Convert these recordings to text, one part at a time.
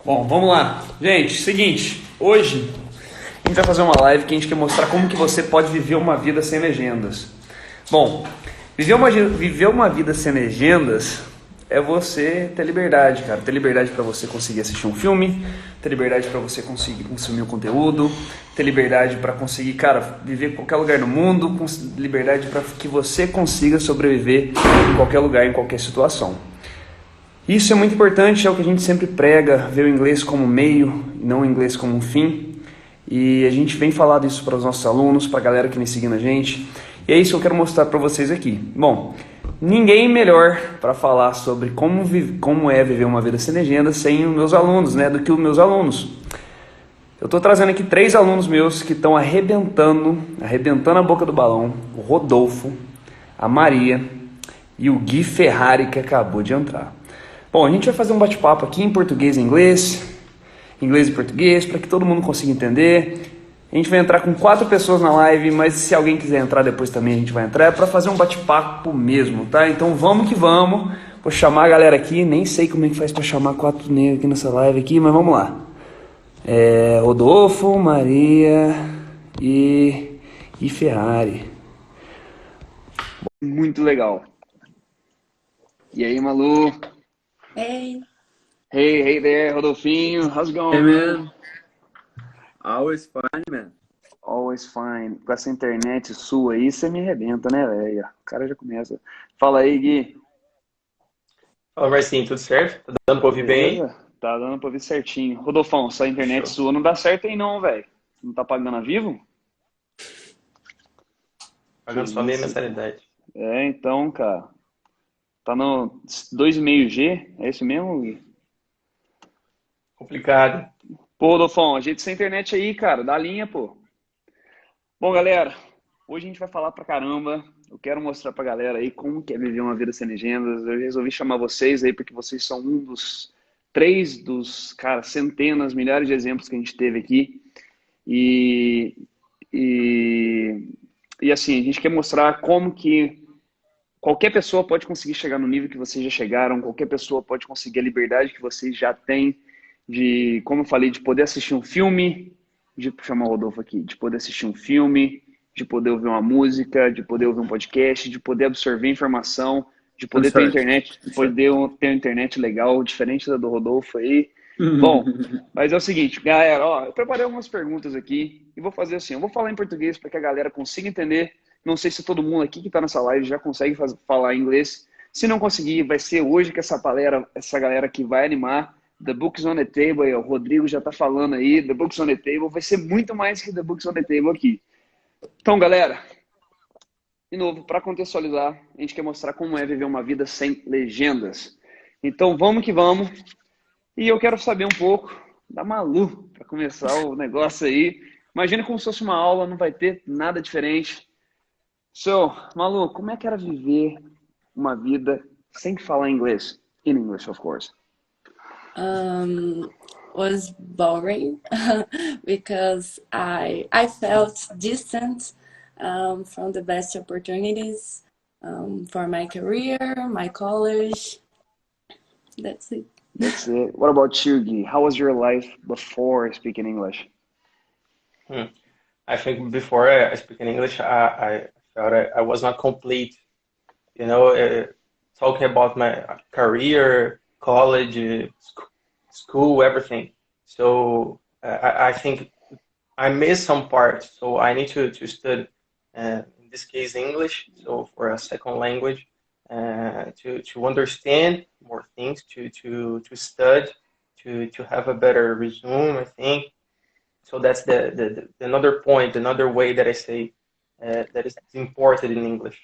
Bom, vamos lá. Gente, seguinte, hoje a gente vai fazer uma live que a gente quer mostrar como que você pode viver uma vida sem legendas. Bom, viver uma vida sem legendas é você ter liberdade, cara. Ter liberdade para você conseguir assistir um filme, ter liberdade para você conseguir consumir um conteúdo, ter liberdade para conseguir, cara, viver em qualquer lugar no mundo, com liberdade para que você consiga sobreviver em qualquer lugar, em qualquer situação. Isso é muito importante, é o que a gente sempre prega, ver o inglês como meio e não o inglês como um fim. E a gente vem falando isso para os nossos alunos, para a galera que vem seguindo a gente. E é isso que eu quero mostrar para vocês aqui. Bom, ninguém melhor para falar sobre como é viver uma vida sem legenda sem os meus alunos, né, do que os meus alunos. Eu estou trazendo aqui 3 alunos meus que estão arrebentando a boca do balão. O Rodolfo, a Maria e o Gui Ferrari, que acabou de entrar. Bom, a gente vai fazer um bate-papo aqui em português e inglês e português, para que todo mundo consiga entender. A gente vai entrar com 4 pessoas na live, mas se alguém quiser entrar depois também a gente vai entrar, é para fazer um bate-papo mesmo, tá? Então vamos que vamos. Vou chamar a galera aqui, nem sei como é que faz para chamar 4 negros aqui nessa live aqui, mas vamos lá. Rodolfo, Maria e Ferrari. Muito legal. E aí, Malu? Hey. Hey there, Rodolfinho. How's it going? Hey, man. Always fine, man. Always fine. Com essa internet sua aí, você me arrebenta, né, velho? O cara já começa. Fala aí, Gui. Fala, Marcinho, tudo certo? Tá dando pra ouvir bem? Beleza? Tá dando pra ouvir certinho. Rodolfão, essa internet Show. sua não dá certo aí não, velho. Não tá pagando a Vivo? Pagando só meia mensalidade. Então, cara. Tá no 2,5G? É isso mesmo, Gui? Complicado. Pô, Rodolfão, ajeita essa internet aí, cara. Dá linha, pô. Bom, galera, hoje a gente vai falar pra caramba. Eu quero mostrar pra galera aí como que é viver uma vida sem legendas. Eu resolvi chamar vocês aí porque vocês são um dos 3 dos, cara, centenas, milhares de exemplos que a gente teve aqui. E assim, a gente quer mostrar como que qualquer pessoa pode conseguir chegar no nível que vocês já chegaram, qualquer pessoa pode conseguir a liberdade que vocês já têm de, como eu falei, de poder assistir um filme, de chamar o Rodolfo aqui, de poder assistir um filme, de poder ouvir uma música, de poder ouvir um podcast, de poder absorver informação, de poder ter internet, de poder ter uma internet legal, diferente da do Rodolfo aí. Bom, mas é o seguinte, galera, ó, eu preparei algumas perguntas aqui e vou fazer assim, eu vou falar em português para que a galera consiga entender. Não sei se todo mundo aqui que está nessa live já consegue falar inglês. Se não conseguir, vai ser hoje que essa galera que vai animar. The Books on the Table, o Rodrigo já está falando aí, The Books on the Table, vai ser muito mais que The Books on the Table aqui. Então, galera, de novo, para contextualizar, a gente quer mostrar como é viver uma vida sem legendas. Então, vamos que vamos. E eu quero saber um pouco da Malu, para começar o negócio aí. Imagina como se fosse uma aula, não vai ter nada diferente. So, Malu, como é que era viver uma vida sem falar inglês? In English, of course. Was boring because I felt distant from the best opportunities for my career, my college. That's it. That's it. What about you, Gui? How was your life before speaking English? I think before I speak in English, I felt I was not complete. You know, talking about my career, college, school, everything. So I think I missed some parts. So I need to study, in this case, English. So for a second language, to understand more things, to study, to have a better resume, I think. So that's the another point, another way that I say that is important in English.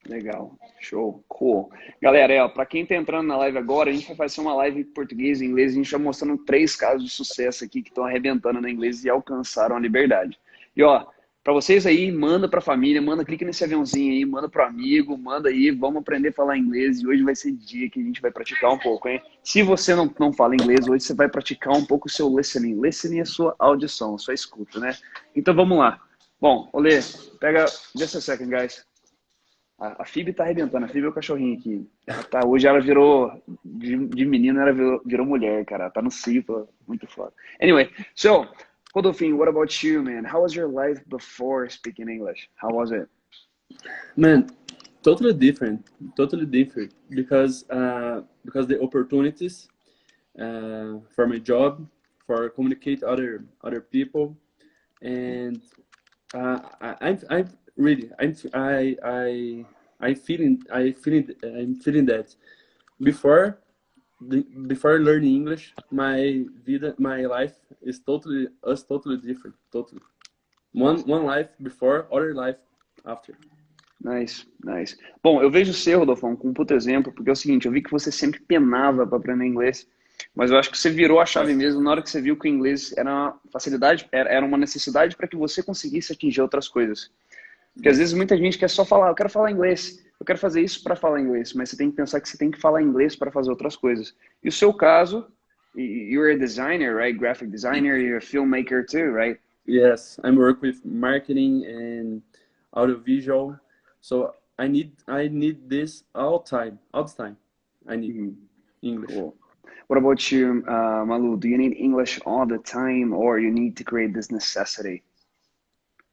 Legal, show, cool. Galera, para quem tá entrando na live agora, a gente vai fazer uma live em português e inglês. A gente vai mostrando 3 casos de sucesso aqui que estão arrebentando no inglês e alcançaram a liberdade. E ó, para vocês aí, manda pra família, clica nesse aviãozinho aí, manda pro amigo, manda aí, vamos aprender a falar inglês. E hoje vai ser dia que a gente vai praticar um pouco, hein? Se você não fala inglês, hoje você vai praticar um pouco o seu listening. Listening é a sua audição, a sua escuta, né? Então vamos lá. Bom, Olê, pega, just a second, guys. A Phoebe tá arrebentando. A Phoebe é o cachorrinho aqui. Hoje ela virou, de menina, ela virou mulher, cara. Ela tá no cio, muito foda. Anyway, so, Rodolfinho, what about you, man? How was your life before speaking English? How was it? Man, totally different, because the opportunities for my job, for communicate other people, and I'm really I'm feeling that before learning English, my life is totally different, totally one life before, other life after. Nice, nice. Bom, eu vejo você, Rodolfão, com um puto exemplo, porque é o seguinte, eu vi que você sempre penava para aprender inglês, mas eu acho que você virou a chave mesmo na hora que você viu que o inglês era uma facilidade, era uma necessidade para que você conseguisse atingir outras coisas. Porque às vezes muita gente quer só falar, eu quero falar inglês, eu quero fazer isso para falar inglês, mas você tem que pensar que você tem que falar inglês para fazer outras coisas. E o seu caso, you're a designer, right? Graphic designer, you're a filmmaker too, right? Yes, I'm work with marketing and audiovisual, so I need this all the time. I need English. Cool. What about you, Malu? Do you need English all the time, or you need to create this necessity?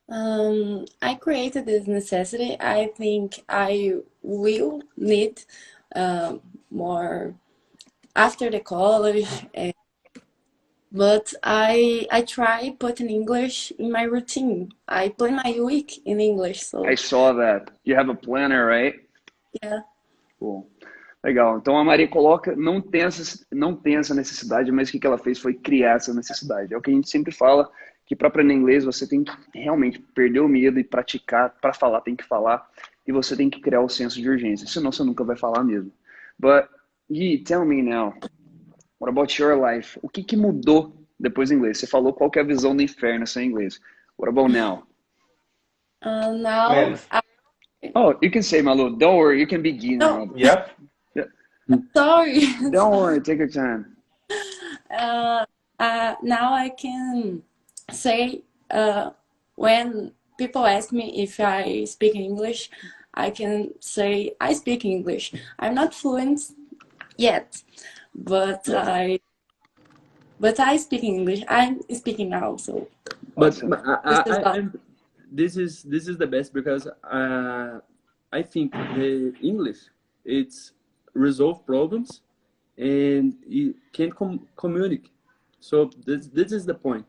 I created this necessity. I think I will need more after the college, but I try putting English in my routine. I plan my week in English, so I saw that. You have a planner, right? yeah. Cool. Legal. Então a Maria coloca, não tem essa necessidade, mas o que ela fez foi criar essa necessidade. É o que a gente sempre fala, que para aprender inglês você tem que realmente perder o medo e praticar. Para falar tem que falar e você tem que criar o senso de urgência, senão você nunca vai falar mesmo. But Gui, tell me now, what about your life? O que mudou depois do inglês? Você falou qual que é a visão do inferno sem inglês. What about now? Now, Man. Oh, you can say Malu. Don't worry, you can be Gui now. Yep. sorry. Don't worry, take your time. Now I can say when people ask me if I speak English, I can say I speak English. I'm not fluent yet, but I speak English. I'm speaking now, so. But This is this is the best because I think the English it's resolve problems and you can communicate. So this is the point.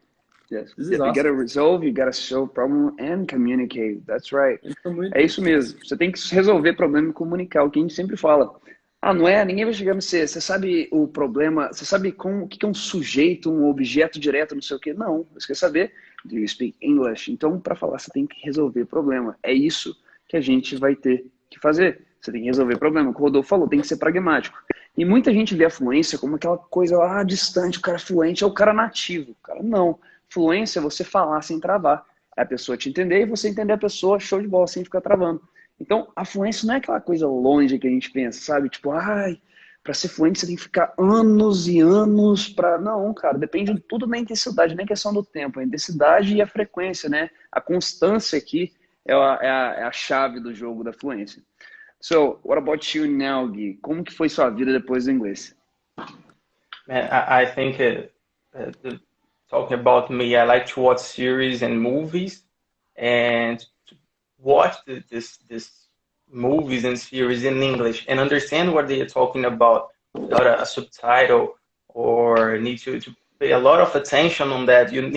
Yes. This is You awesome. gotta resolve, you gotta solve problem and communicate. That's right. And communicate. É isso mesmo. Você tem que resolver problema e comunicar. O que a gente sempre fala. Ah, não é? Ninguém vai chegar e você sabe o problema, você sabe o que é um sujeito, um objeto direto, não sei o quê. Não, você quer saber, do you speak English? Então, para falar, você tem que resolver problema. É isso que a gente vai ter que fazer. Você tem que resolver problema. Como o Rodolfo falou, tem que ser pragmático. E muita gente vê a fluência como aquela coisa lá distante, o cara fluente é o cara nativo. Cara, não. Fluência é você falar sem travar. É a pessoa te entender e você entender a pessoa, show de bola, sem ficar travando. Então, a fluência não é aquela coisa longe que a gente pensa, sabe? Tipo, ai, para ser fluente você tem que ficar anos e anos para... Não, cara, depende de tudo da intensidade, nem questão do tempo. A intensidade e a frequência, né? A constância aqui é a chave do jogo da fluência. So, what about you now, Gui? Como que foi sua vida depois do inglês? Man, I think talking about me, I like to watch series and movies and watch this movies and series in English and understand what they are talking about without a subtitle or need to pay a lot of attention on that. You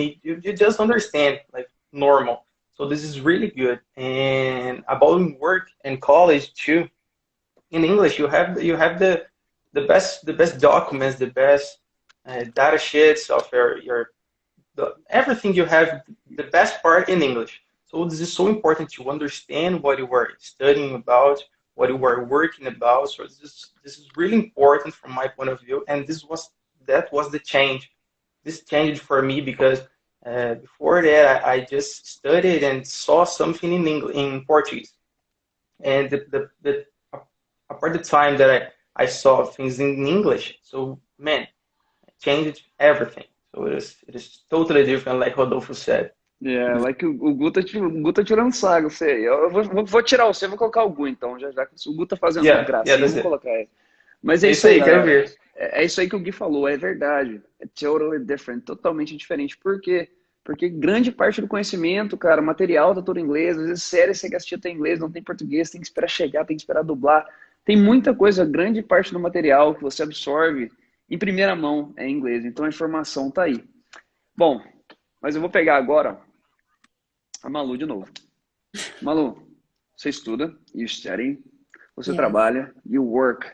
just understand like normal. So this is really good. And about work and college too, in English you have the best documents, the best data sheets of everything. You have the best part in English. So this is so important to understand what you were studying about, what you were working about. So this is really important from my point of view. And that was the change. This changed for me because before that I just studied and saw something in Portuguese. And apart the time that I saw things in English, so man, it changed everything. So it is totally different, like Rodolfo said. Yeah, like o Gu tá, o Gu tá tirando sarro, sei. Eu vou tirar o seu, vou colocar o Gu então, já que o Gu tá fazendo Yeah, gracinha, that's vamos it. colocar ele. Mas é É isso isso aí, aí, quero galera. ver. É isso aí que o Gui falou, é verdade. É totally different, totalmente diferente. Por quê? Porque grande parte do conhecimento, cara, material tá todo em inglês, às vezes série você quer assistir tá em inglês, não tem português, tem que esperar chegar, tem que esperar dublar. Tem muita coisa, grande parte do material que você absorve em primeira mão é em inglês, então a informação tá aí. Bom, mas eu vou pegar agora a Malu de novo. Malu, você estuda, you study, você Yes. trabalha, you work.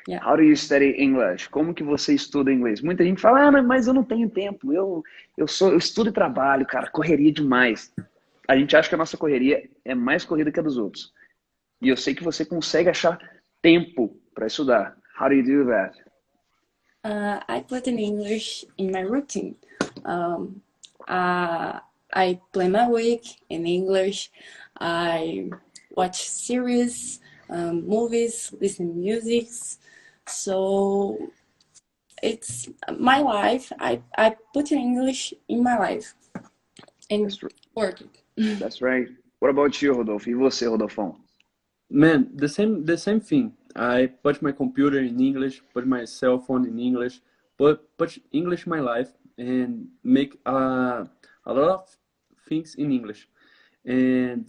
Yeah. How do you study English? Como que você estuda inglês? Muita gente fala, ah, mas eu não tenho tempo. Eu estudo e trabalho, cara, correria demais. A gente acha que a nossa correria é mais corrida que a dos outros. E eu sei que você consegue achar tempo para estudar. How do you do that? I put in English in my routine. Um, I plan my week in English. I watch series, movies, listen music. So it's my life. I put in English in my life and work. That's right. What about you, Rodolfo? E você, Rodolfão? Man, the same thing. I put my computer in English, put my cell phone in English, put English in my life, and make a lot of things in English. And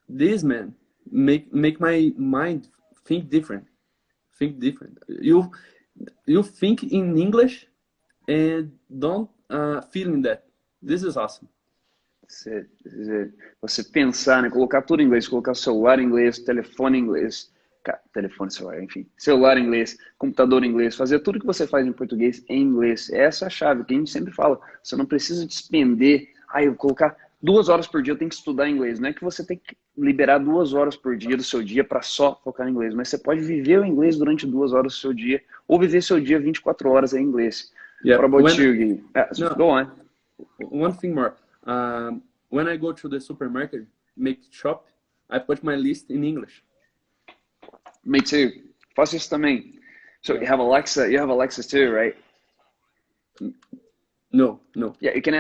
this, man, make my mind think different. Think different. You think in English and don't feel in that. This is awesome. Você pensar, né? Colocar tudo em inglês, colocar o celular em inglês, telefone em inglês, telefone, celular, enfim, celular em inglês, computador em inglês, fazer tudo que você faz em português em inglês. Essa é a chave que a gente sempre fala. Você não precisa despender, eu vou colocar 2 horas por dia, eu tenho que estudar inglês. Não é que você tem que liberar 2 horas por dia do seu dia para só focar em inglês, mas você pode viver o inglês durante 2 horas do seu dia, ou viver seu dia 24 horas em inglês. Yeah. What about you, Gui? No. Go on. One thing more. When I go to the supermarket, make shop, I put my list in English. Me too. Faço isso também. So you have Alexa too, right? No. Yeah, you can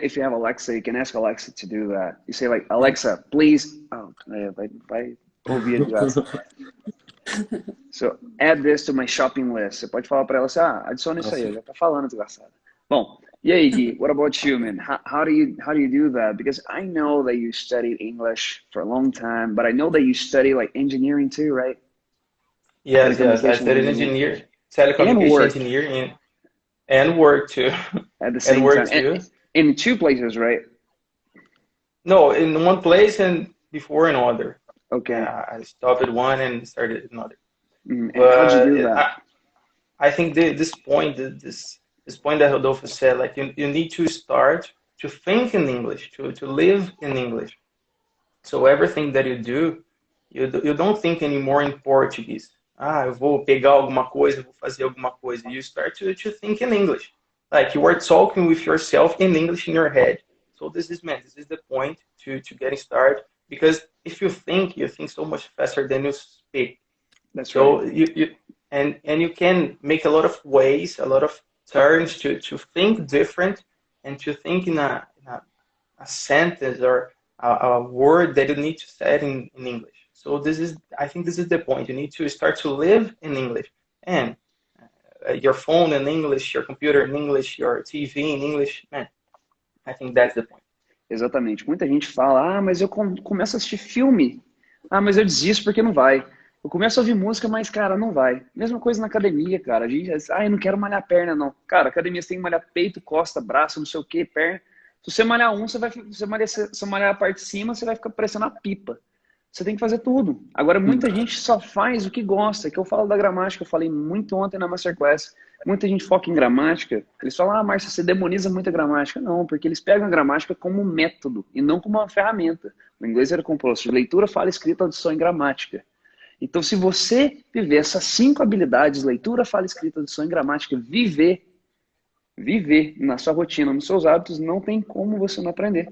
if you have Alexa, you can ask Alexa to do that. You say like, Alexa, please. Oh, vai ouvir de graça. So add this to my shopping list. Você pode falar para ela assim, adiciona isso aí, já tá falando, desgraçado. Bom, e aí, Gui, what about you, man? How do you do that? Because I know that you studied English for a long time, but I know that you study like engineering too, right? Yes, I studied telecommunication engineer, and work too. At the same work time. too. In 2 places, right? No, in one place and before another. Okay. I stopped one and started another. And how'd you do that? I think this point that Rodolfo said, like you need to start to think in English, to live in English. So everything that you do, you don't think anymore in Portuguese. Eu vou pegar alguma coisa, vou fazer alguma coisa. You start to think in English. Like you are talking with yourself in English in your head. So this is the point to getting started. Because if you think so much faster than you speak. That's so right. you can make a lot of ways, a lot of turns to think different and to think in a sentence or a word that you need to say in English. So I think this is the point. You need to start to live in English. And your phone in English, your computer in English, your TV in English, man, I think that's the point. Exatamente. Muita gente fala, mas eu começo a assistir filme. Mas eu desisto porque não vai. Eu começo a ouvir música, mas, cara, não vai. Mesma coisa na academia, cara. A gente, eu não quero malhar perna, não. Cara, academia você tem que malhar peito, costa, braço, não sei o que, perna. Se você malhar se malhar a parte de cima, você vai ficar parecendo uma pipa. Você tem que fazer tudo. Agora, muita gente só faz o que gosta. Que eu falo da gramática, eu falei muito ontem na Masterclass. Muita gente foca em gramática. Eles falam, Márcia, você demoniza muito a gramática. Não, porque eles pegam a gramática como um método e não como uma ferramenta. O inglês era composto de leitura, fala, escrita, audição e gramática. Então, se você viver essas 5 habilidades, leitura, fala, escrita, audição e gramática, viver na sua rotina, nos seus hábitos, não tem como você não aprender.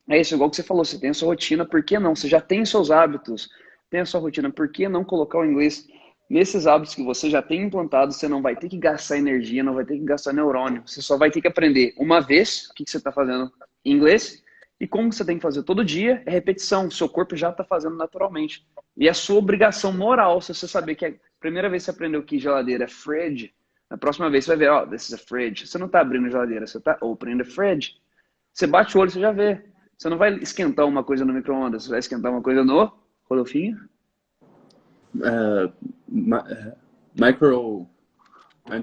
É isso, igual que você falou, você tem a sua rotina, por que não? Você já tem os seus hábitos, tem a sua rotina, por que não colocar o inglês nesses hábitos que você já tem implantado? Você não vai ter que gastar energia, não vai ter que gastar neurônio, você só vai ter que aprender uma vez. O que você está fazendo? inglês. E como você tem que fazer todo dia, é repetição. Seu corpo já está fazendo naturalmente. E é sua obrigação moral, se você saber que a primeira vez que você aprendeu que geladeira é fridge, na próxima vez você vai ver, ó, this is a fridge. Você não está abrindo a geladeira, você está opening the fridge. Você bate o olho, você já vê. Você não vai esquentar uma coisa no micro-ondas, você vai esquentar uma coisa no Rodolfinho? I'm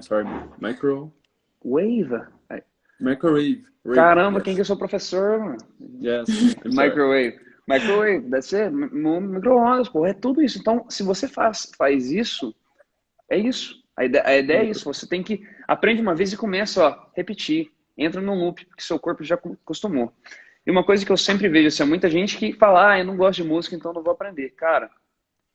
sorry, Wave. microwave. Caramba, Yes. quem que é seu professor, mano? Yes. I'm sorry. Microwave, deve ser micro-ondas, pô, é tudo isso. Então, se você faz isso, é isso. A ideia é isso, você tem que, aprende uma vez e começa, ó, repetir. Entra no loop, porque seu corpo já acostumou. E uma coisa que eu sempre vejo, assim, é muita gente que fala, eu não gosto de música, então não vou aprender. Cara,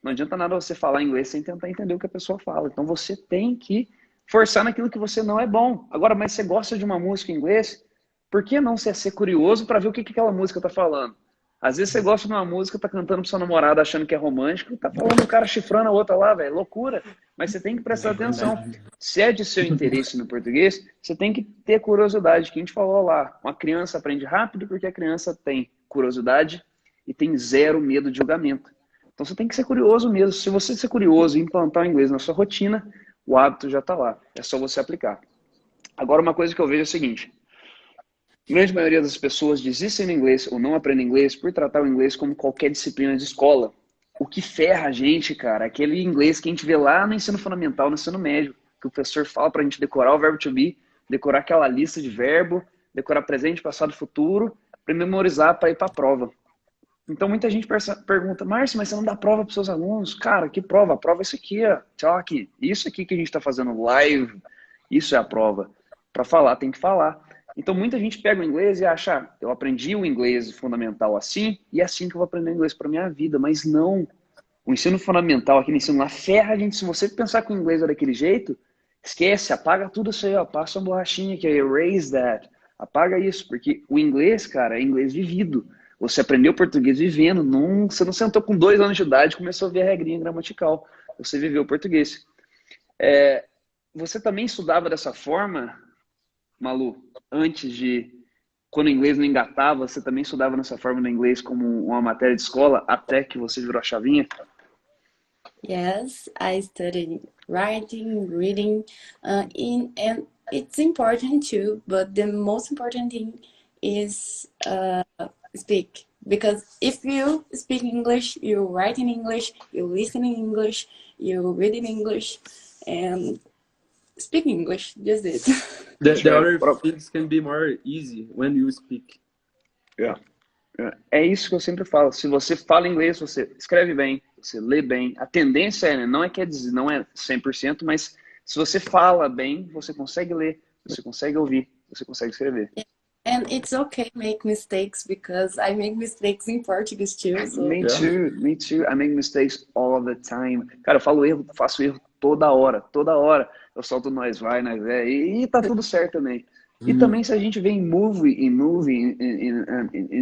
não adianta nada você falar inglês sem tentar entender o que a pessoa fala. Então você tem que forçar naquilo que você não é bom. Agora, mas você gosta de uma música em inglês, por que não você ser curioso para ver o que aquela música tá falando? Às vezes você gosta de uma música, tá cantando pro seu namorado achando que é romântico, tá falando o cara chifrando a outra lá, velho, loucura. Mas você tem que prestar atenção. Se é de seu interesse no português, você tem que ter curiosidade, que a gente falou lá. Uma criança aprende rápido porque a criança tem curiosidade e tem zero medo de julgamento. Então você tem que ser curioso mesmo. Se você ser curioso e implantar o inglês na sua rotina, o hábito já está lá. É só você aplicar. Agora, uma coisa que eu vejo é o seguinte. A grande maioria das pessoas desistem do inglês ou não aprendem inglês por tratar o inglês como qualquer disciplina de escola. O que ferra a gente, cara, é aquele inglês que a gente vê lá no ensino fundamental, no ensino médio, que o professor fala pra gente decorar o verbo to be, decorar aquela lista de verbo, decorar presente, passado e futuro, para memorizar para ir para a prova. Então muita gente pergunta, Márcio, mas você não dá prova para os seus alunos? Cara, que prova? A prova é isso aqui, ó. Talk. Isso aqui que a gente está fazendo live, isso é a prova. Para falar, tem que falar. Então muita gente pega o inglês e acha, eu aprendi o inglês fundamental assim, e é assim que eu vou aprender inglês para minha vida. Mas não. O ensino fundamental, aquele ensino lá, ferra a gente. Se você pensar que o inglês é daquele jeito, esquece, apaga tudo isso aí, ó. Passa uma borrachinha aqui, erase that. Apaga isso, porque o inglês, cara, é inglês vivido. Você aprendeu português vivendo. Você não sentou com 2 anos de idade e começou a ver a regrinha gramatical. Você viveu português. Você também estudava dessa forma, Malu, antes de... Quando o inglês não engatava, você também estudava dessa forma no inglês como uma matéria de escola, até que você virou a chavinha? Yes, I studied writing, reading, and it's important too, but the most important thing is speak. Because if you speak English, you write in English, you listen in English, you read in English, and speak English, just it. The other things can be more easy when you speak. É isso que eu sempre falo. Se você fala inglês, você escreve bem, você lê bem. A tendência é, não é 100%, mas se você fala bem, você consegue ler, você consegue ouvir, você consegue escrever. And it's okay make mistakes, because I make mistakes in Portuguese too. So. Me too. I make mistakes all the time. Cara, eu faço erro toda hora. Eu solto nós vai, e tá tudo certo também. E também se a gente vê em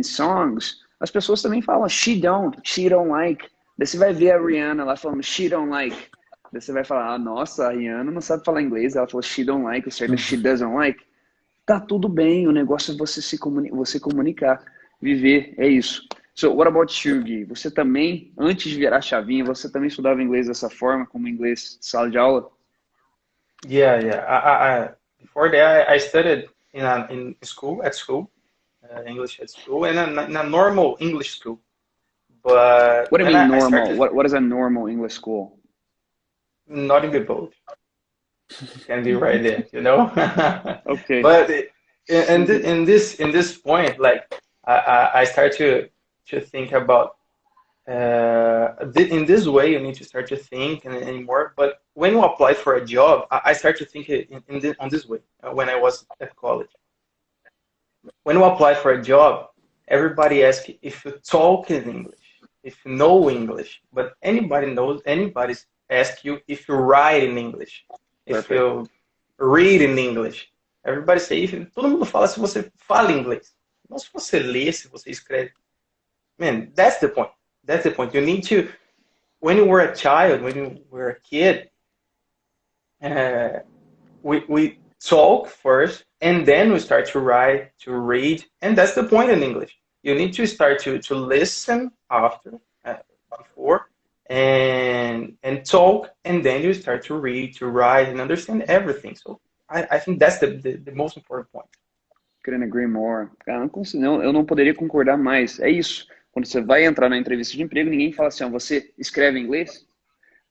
songs, as pessoas também falam she don't like. Daí você vai ver a Rihanna lá falando she don't like. Daí você vai falar, nossa, a Rihanna não sabe falar inglês, ela falou she don't like, o certo é she doesn't like. Tá tudo bem, o negócio é você comunicar, viver, é isso. So, what about you, Gui? Você também, antes de virar a chavinha, você também estudava inglês dessa forma, como inglês de sala de aula? Yeah. Before that, I studied in school, English at school, and in a normal English school. But what do you mean normal? What is a normal English school? Not in the boat. Can be right there, you know. Okay. But in this point, like I start to think about in this way. You need to start to think and more. But when you apply for a job, I start to think on this way. When I was at college, when you apply for a job, everybody asks if you talk in English, if you know English. But anybody asks you if you write in English. If you read in English. Everybody say, todo mundo fala se você fala inglês. Não se você lê, se você escreve. Man, that's the point. That's the point. You need to, when you were a child, when you were a kid, we talk first, and then we start to write, to read, and that's the point in English. You need to start to listen after, before, and talk, and then you start to read, to write, and understand everything. So I think that's the most important point. Couldn't agree more. Cara, eu não poderia concordar mais. É isso. Quando você vai entrar na entrevista de emprego, ninguém fala assim, ó, você escreve em inglês?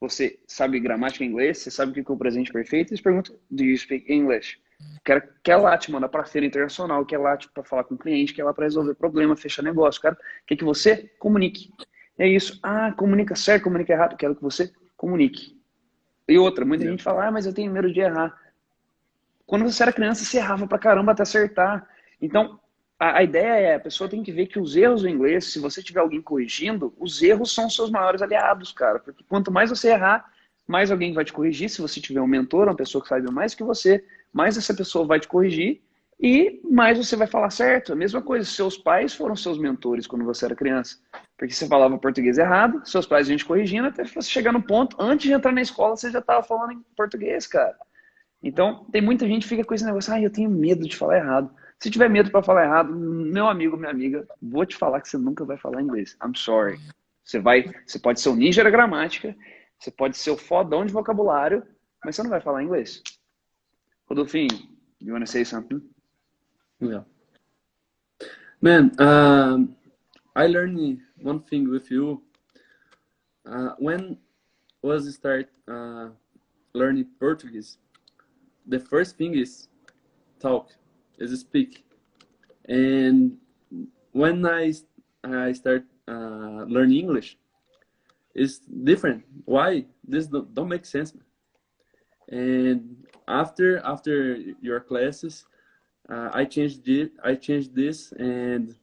Você sabe gramática em inglês? Você sabe o que é o presente perfeito? Eles perguntam, do you speak English? Quer lá te mandar para feira internacional, quer lá para falar com o cliente, quer lá para resolver problema, fechar negócio. Cara, quer que você comunique. É isso. Ah, comunica certo, comunica errado. Quero que você comunique. E outra, muita gente fala, mas eu tenho medo de errar. Quando você era criança, você errava pra caramba até acertar. Então, a ideia é, a pessoa tem que ver que os erros do inglês, se você tiver alguém corrigindo, os erros são os seus maiores aliados, cara. Porque quanto mais você errar, mais alguém vai te corrigir. Se você tiver um mentor, uma pessoa que sabe mais que você, mais essa pessoa vai te corrigir e mais você vai falar certo. A mesma coisa, seus pais foram seus mentores quando você era criança. Porque você falava português errado, seus pais a gente corrigindo, até você chegar no ponto, antes de entrar na escola, você já estava falando em português, cara. Então, tem muita gente que fica com esse negócio, eu tenho medo de falar errado. Se tiver medo para falar errado, meu amigo, minha amiga, vou te falar que você nunca vai falar inglês. I'm sorry. Você pode ser o ninja da gramática, você pode ser o fodão de vocabulário, mas você não vai falar inglês. Rodolfinho, you want to say something? Yeah. Man, I learned one thing with you. When was start learning Portuguese? The first thing is talk, is speak. And when I start learning English, it's different. Why? This don't make sense, man. And after your classes, I changed this, and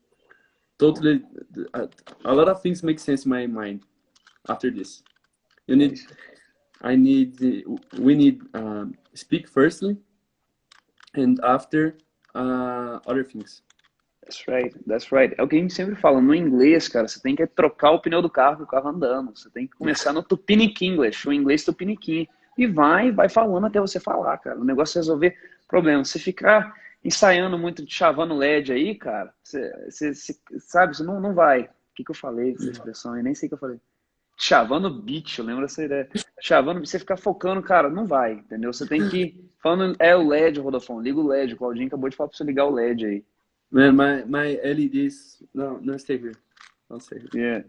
totally a lot of things make sense in my mind after this. We need speak firstly, and after other things. That's right. É o que a gente sempre fala, no inglês, cara, você tem que trocar o pneu do carro com o carro andando. Você tem que começar no tupiniquim English, o inglês tupiniquim. E vai falando até você falar, cara. O negócio é resolver problemas. Se ficar ensaiando muito, chavando LED aí, cara, você sabe, você não vai. O que eu falei, essa expressão? Eu nem sei o que eu falei. Chavando beat, eu lembro dessa ideia. Chavando, você ficar focando, cara, não vai, entendeu? Você tem que... Falando, o LED, Rodolfo, liga o LED. O Claudinho acabou de falar pra você ligar o LED aí. Man, my LEDs... No, stay here. Don't stay here. Yeah.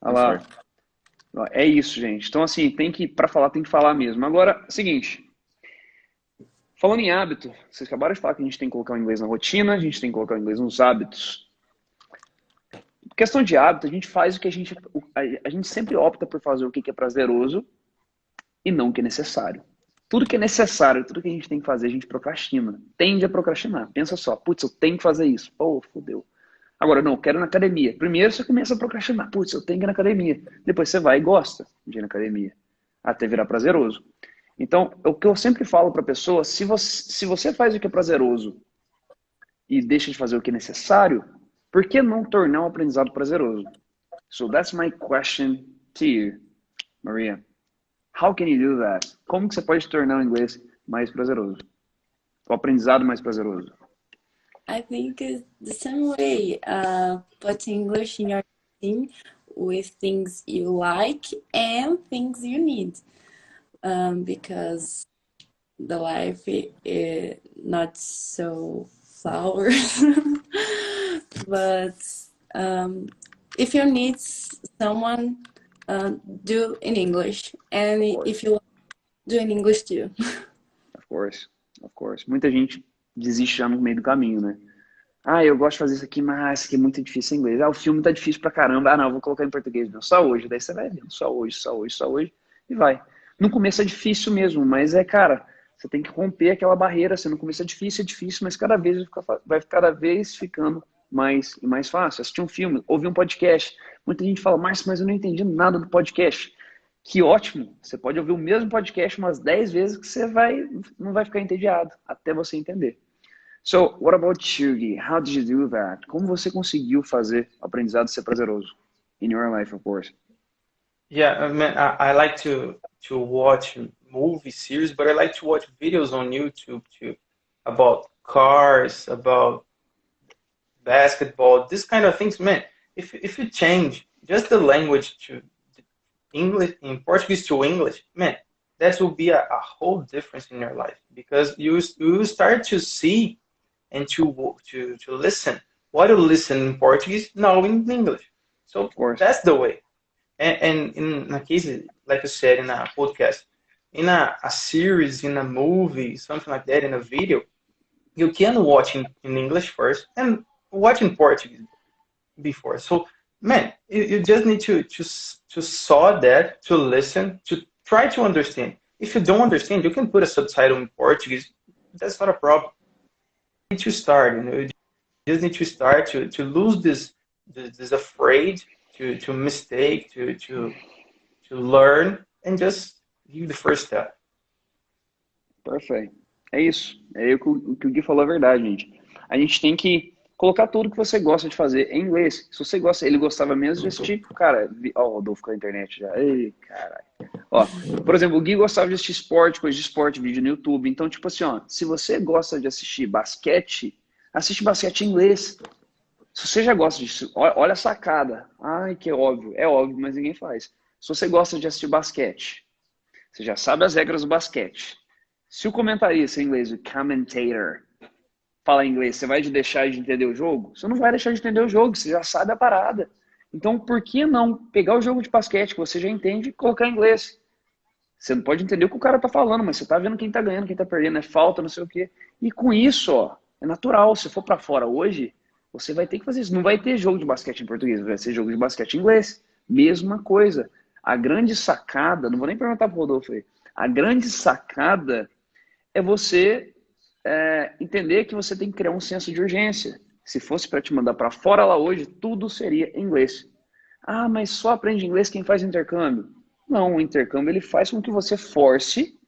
Olha lá. É isso, gente. Então, assim, pra falar, tem que falar mesmo. Agora, seguinte. Falando em hábito, vocês acabaram de falar que a gente tem que colocar o inglês na rotina, a gente tem que colocar o inglês nos hábitos. Questão de hábito, a gente faz o que a gente sempre opta por fazer o que é prazeroso e não o que é necessário. Tudo que é necessário, tudo que a gente tem que fazer, a gente procrastina. Tende a procrastinar. Pensa só, putz, eu tenho que fazer isso. Pô, fodeu. Agora, não, eu quero ir na academia. Primeiro você começa a procrastinar. Putz, eu tenho que ir na academia. Depois você vai e gosta de ir na academia. Até virar prazeroso. Então, o que eu sempre falo para a pessoa, se você faz o que é prazeroso e deixa de fazer o que é necessário, por que não tornar um aprendizado prazeroso? So that's my question to you, Maria. How can you do that? Como que você pode tornar o inglês mais prazeroso? O aprendizado mais prazeroso? I think it's the same way. Put English in your routine with things you like and things you need. Because the life is not so flowers. But if you need someone, do in English. And if you do in English too. Of course. Muita gente desiste já no meio do caminho, né? Eu gosto de fazer isso aqui, mas isso aqui é muito difícil em inglês. O filme tá difícil pra caramba. Não, eu vou colocar em português. Não, só hoje. Daí você vai vendo. Só hoje. E vai. No começo é difícil mesmo, mas cara, você tem que romper aquela barreira. No começo é difícil, mas cada vez vai cada vez ficando mais e mais fácil. Assistir um filme, ouvir um podcast. Muita gente fala, Márcio, mas eu não entendi nada do podcast. Que ótimo! Você pode ouvir o mesmo podcast umas 10 vezes que você não vai ficar entediado, até você entender. So, what about you, Gui? How did you do that? Como você conseguiu fazer o aprendizado ser prazeroso? In your life, of course. Yeah, I like to watch movie series, but I like to watch videos on YouTube too. about cars, about basketball, this kind of things, man. If you change just the language to English, in Portuguese to English, man, that will be a whole difference in your life, because you start to see and to listen what you listen in Portuguese now in English. So Of course. that's the way. And in a case, like you said, in a podcast, in a series, in a movie, something like that, in a video, you can watch in English first and watch in Portuguese before. So, man, you just need to saw that, to listen, to try to understand. If you don't understand, you can put a subtitle in Portuguese. That's not a problem. You need to start, you just need to start to lose this afraid to mistake, to learn, and just give the first step. Perfeito. É isso. É o que o Gui falou, é verdade, gente. A gente tem que colocar tudo que você gosta de fazer em inglês. Se você gosta, ele gostava mesmo de assistir, cara, ó, o Rodolfo com a internet já. Ei, caralho. Ó, por exemplo, o Gui gostava de assistir esporte, coisa de esporte, vídeo no YouTube. Então, tipo assim, ó, se você gosta de assistir basquete, assiste basquete em inglês. Se você já gosta disso, olha a sacada. Ai, que é óbvio, mas ninguém faz. Se você gosta de assistir basquete, você já sabe as regras do basquete. Se o comentarista em inglês, o commentator, fala inglês, você vai deixar de entender o jogo? Você não vai deixar de entender o jogo, você já sabe a parada. Então, por que não pegar o jogo de basquete que você já entende e colocar em inglês? Você não pode entender o que o cara tá falando, mas você tá vendo quem tá ganhando, quem tá perdendo, é falta, não sei o quê. E com isso, ó, é natural. Se for pra fora hoje, você vai ter que fazer isso. Não vai ter jogo de basquete em português, vai ser jogo de basquete em inglês. Mesma coisa. A grande sacada, não vou nem perguntar pro Rodolfo aí, a grande sacada é você entender que você tem que criar um senso de urgência. Se fosse para te mandar para fora lá hoje, tudo seria em inglês. Ah, mas só aprende inglês quem faz intercâmbio. Não, o intercâmbio ele faz com que você force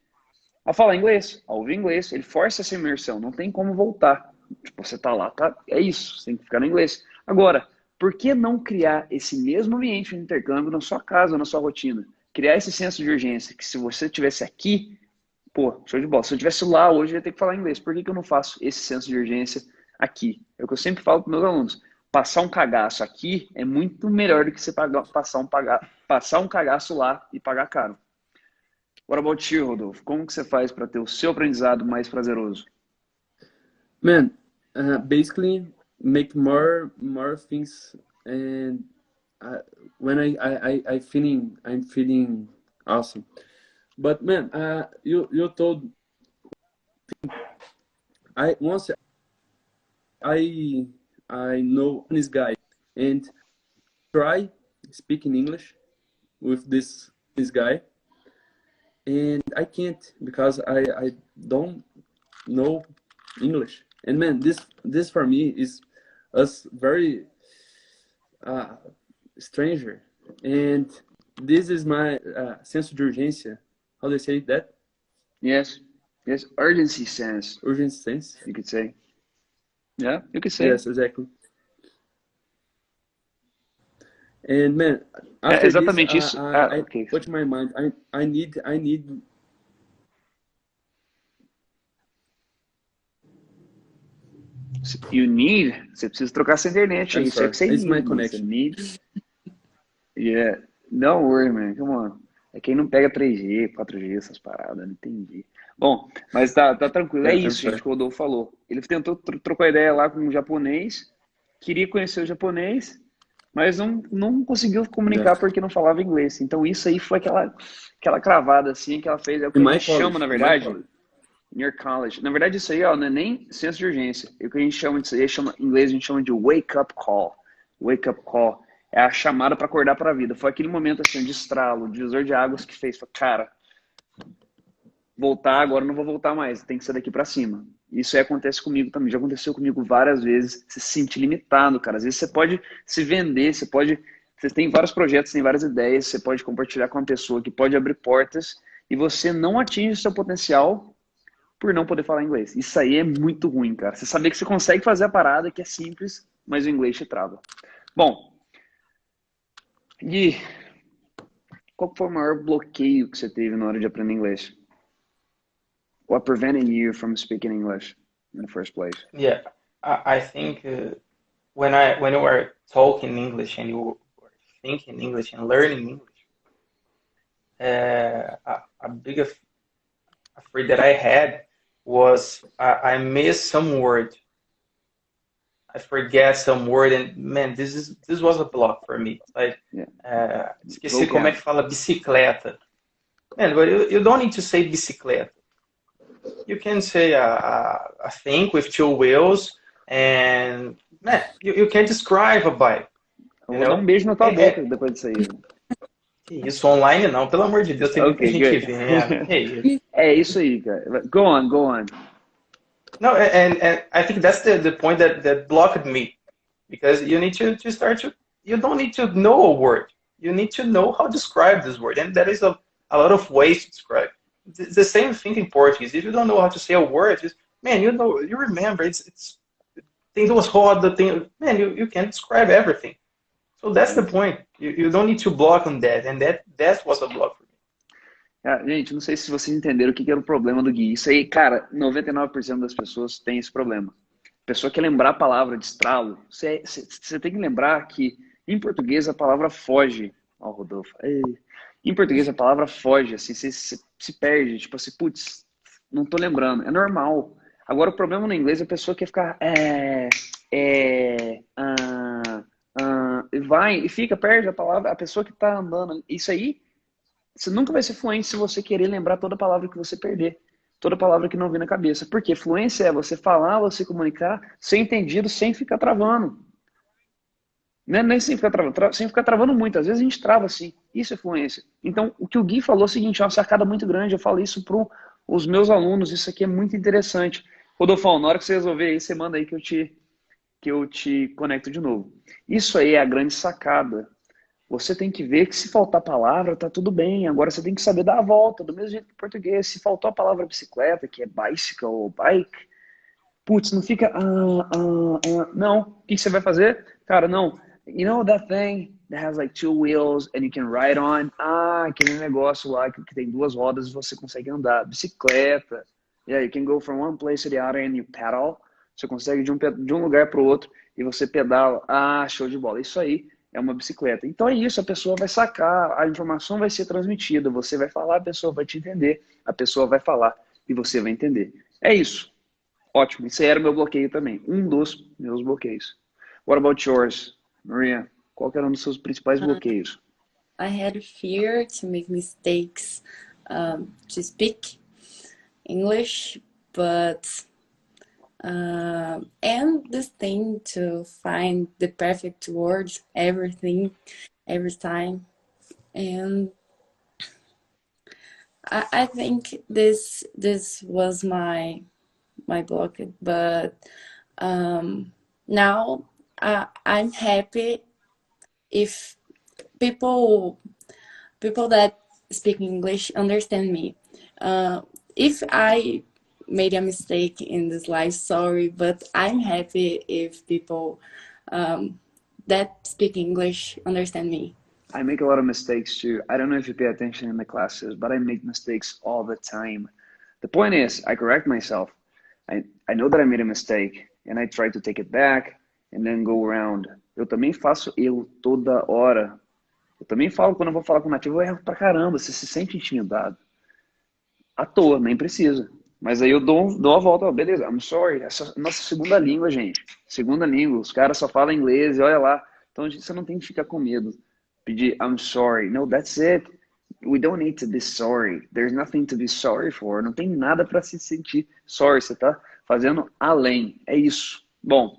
a falar inglês, a ouvir inglês. Ele força essa imersão, não tem como voltar. Tipo, você tá lá, tá? É isso, você tem que ficar no inglês. Agora, por que não criar esse mesmo ambiente de intercâmbio na sua casa, na sua rotina? Criar esse senso de urgência, que se você estivesse aqui, pô, show de bola. Se eu estivesse lá hoje, eu ia ter que falar inglês. Por que eu não faço esse senso de urgência aqui? É o que eu sempre falo para meus alunos. Passar um cagaço aqui é muito melhor do que você passar um cagaço lá e pagar caro. What about you, Rodolfo? Como que você faz para ter o seu aprendizado mais prazeroso? Man, basically make more things, and when I'm feeling awesome. But man, you told I know this guy and try speaking English with this guy, and I can't because I don't know English. And man, this for me is us very stranger, and this is my sense de urgência. How do I say that? Yes, urgency sense. Urgency sense, you could say. Yeah, you could say. Yes, exactly. And man, after exatamente this, isso. I Okay. put my mind. I need. You need. Você precisa trocar essa internet. I'm Isso é sorry. que você It's my need. connection. Você need. Yeah. Don't worry, man. Come on. É quem não pega 3G, 4G, essas paradas. Não entendi. Bom, mas tá tranquilo. É isso, gente, que o Rodolfo falou. Ele tentou trocar ideia lá com um japonês, queria conhecer o japonês, mas não conseguiu comunicar porque não falava inglês. Então isso aí foi aquela cravada assim que ela fez. É o que a gente chama, na verdade, near college. Na verdade, isso aí, ó, não é nem senso de urgência. É o que a gente chama disso aí, em inglês a gente chama de wake up call. Wake up call. É a chamada para acordar para a vida. Foi aquele momento assim de estralo, de divisor de águas que fez, cara, voltar agora não vou voltar mais, tem que ser daqui para cima. Isso aí acontece comigo também, já aconteceu comigo várias vezes. Você se sentir limitado, cara. Às vezes você pode se vender, você tem vários projetos, tem várias ideias, você pode compartilhar com uma pessoa que pode abrir portas e você não atinge o seu potencial por não poder falar inglês. Isso aí é muito ruim, cara. Você saber que você consegue fazer a parada, que é simples, mas o inglês te trava. Bom, Gui, qual foi o maior bloqueio que você teve na hora de aprender inglês? What prevented you from speaking English? in the first place? Yeah, I think when you were talking English and you were thinking English and learning English, a big afraid that I had was I missed some word. I forget some word, and man, this was a block for me. Like, Yeah. esqueci como é que fala bicicleta. Man, but you don't need to say bicicleta. You can say a thing with two wheels, and man, you can describe a bike. Eu You vou dar know? um beijo na tua boca depois disso aí. Que isso, online não, pelo amor de Deus, tem muita Okay, gente good. vendo. Que isso. É isso aí, cara. Go on, go on. No, and I think that's the point that blocked me because you need to start to you don't need to know a word. You need to know how to describe this word, and there is a lot of ways to describe. It's the same thing in Portuguese. If you don't know how to say a word, just, man, you remember it's tem duas rodas, tem, man, you can describe everything. So that's the point. You don't need to block on that, and that was a block for me. Ah, gente, não sei se vocês entenderam o que era o problema do Gui. Isso aí, cara, 99% das pessoas tem esse problema. A pessoa quer lembrar a palavra de estralo. Você tem que lembrar que em português a palavra foge. Ó, o Rodolfo. Ei. Em português a palavra foge, assim, você se perde. Tipo assim, putz, não tô lembrando. É normal. Agora o problema no inglês é a pessoa quer ficar e vai e fica, perde a palavra, a pessoa que tá andando. Isso aí, você nunca vai ser fluente se você querer lembrar toda palavra que você perder. Toda palavra que não vem na cabeça. Porque fluência é você falar, você comunicar, ser entendido, sem ficar travando. Nem sem ficar travando, sem ficar travando muito. Às vezes a gente trava assim. Isso é fluência. Então, o que o Gui falou é o seguinte, é uma sacada muito grande. Eu falo isso para os meus alunos. Isso aqui é muito interessante. Rodolfão, na hora que você resolver aí, você manda aí que eu te conecto de novo. Isso aí é a grande sacada. Você tem que ver que se faltar palavra, tá tudo bem. Agora você tem que saber dar a volta, do mesmo jeito que em português. Se faltou a palavra bicicleta, que é bicycle ou bike, putz, não fica... Não. O que você vai fazer? Cara, não. You know that thing that has like two wheels and you can ride on? Aquele negócio lá que tem duas rodas e você consegue andar. Bicicleta. Yeah, you can go from one place to the other and you pedal. Você consegue de um lugar para o outro e você pedala. Show de bola. Isso aí é uma bicicleta. Então é isso, a pessoa vai sacar, a informação vai ser transmitida, você vai falar, a pessoa vai te entender, a pessoa vai falar e você vai entender. É isso. Ótimo. Isso aí era o meu bloqueio também. Um dos meus bloqueios. What about yours, Maria? Qual que era um dos seus principais bloqueios? I had fear to make mistakes, to speak English, but and this thing to find the perfect words, everything, every time, and I think this was my block, but now I'm happy if people that speak English understand me. If I made a mistake in this life, sorry, but I'm happy if people that speak English understand me. I make a lot of mistakes too. I don't know if you pay attention in the classes, but I make mistakes all the time. The point is, I correct myself. I know that I made a mistake, and I try to take it back, and then go around. Eu também faço erro toda hora. Eu também falo, quando eu vou falar com o nativo, eu erro pra caramba. Você se sente intimidado. À toa, nem precisa. Mas aí eu dou a volta, beleza, I'm sorry, essa é a nossa segunda língua, gente. Segunda língua, os caras só falam inglês, e olha lá. Então você não tem que ficar com medo. Pedir, I'm sorry. No, that's it. We don't need to be sorry. There's nothing to be sorry for. Não tem nada para se sentir sorry. Você tá fazendo além. É isso. Bom,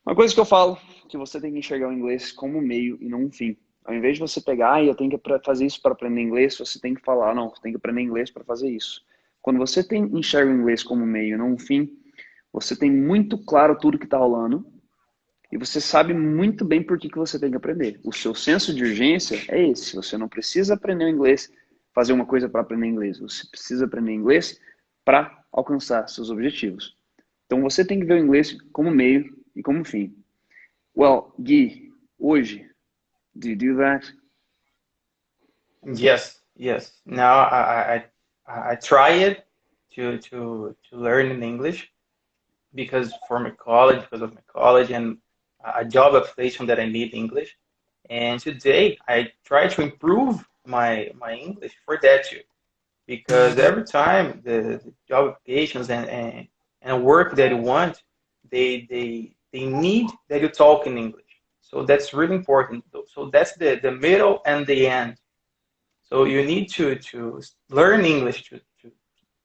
uma coisa que eu falo, que você tem que enxergar o inglês como um meio e não um fim. Ao invés de você pegar, eu tenho que fazer isso para aprender inglês, você tem que falar, não, você tem que aprender inglês para fazer isso. Quando você enxerga o inglês como um meio e não um fim, você tem muito claro tudo que está rolando e você sabe muito bem por que você tem que aprender. O seu senso de urgência é esse. Você não precisa aprender o inglês, fazer uma coisa para aprender inglês. Você precisa aprender inglês para alcançar seus objetivos. Então você tem que ver o inglês como meio e como fim. Well, Gui, hoje, do you do that? Yes. Now I tried to learn in English, because of my college and a job application that I need English. And today I try to improve my English for that too, because every time the job applications and work that you want, they need that you talk in English. So that's really important. So that's the middle and the end. So you need to learn English to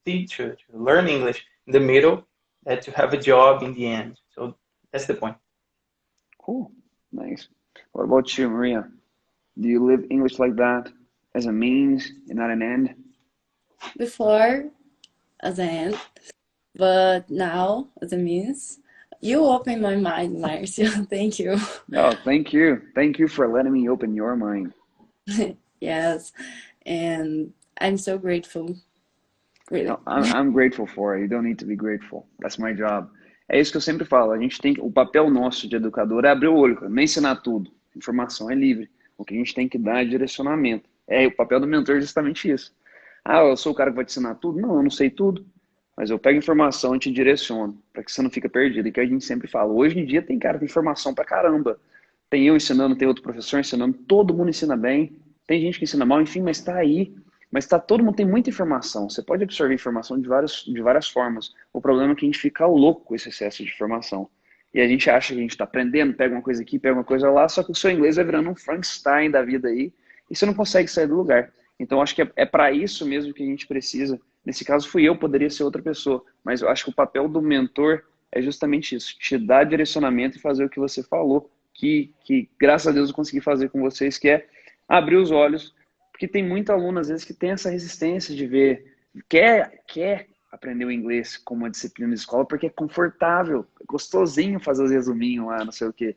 teach to learn English in the middle, that to have a job in the end. So that's the point. Cool. Nice. What about you, Maria? Do you live English like that as a means and not an end? Before, as an end, but now, as a means. You opened my mind, Marcio. Thank you. Oh, thank you. Thank you for letting me open your mind. Yes, and I'm so grateful, really. No, I'm grateful for it. You don't need to be grateful. That's my job. É isso que eu sempre falo. A gente tem o papel nosso de educador é abrir o olho, cara. Não é ensinar tudo. Informação é livre. O que a gente tem que dar é direcionamento. É o papel do mentor é justamente isso. Ah, eu sou o cara que vai te ensinar tudo? Não, eu não sei tudo. Mas eu pego informação e te direciono, para que você não fique perdido. E que a gente sempre fala. Hoje em dia tem cara, tem informação pra caramba. Tem eu ensinando, tem outro professor ensinando. Todo mundo ensina bem. Tem gente que ensina mal, enfim, mas tá aí. Mas tá, todo mundo tem muita informação. Você pode absorver informação de várias formas. O problema é que a gente fica louco com esse excesso de informação. E a gente acha que a gente está aprendendo, pega uma coisa aqui, pega uma coisa lá, só que o seu inglês vai virando um Frankenstein da vida aí, e você não consegue sair do lugar. Então, acho que é para isso mesmo que a gente precisa. Nesse caso, fui eu, poderia ser outra pessoa. Mas eu acho que o papel do mentor é justamente isso. Te dar direcionamento e fazer o que você falou, que graças a Deus eu consegui fazer com vocês, que é abrir os olhos. Porque tem muito aluno, às vezes, que tem essa resistência de ver, quer aprender o inglês como uma disciplina de escola, porque é confortável, é gostosinho fazer os resuminhos lá, não sei o quê,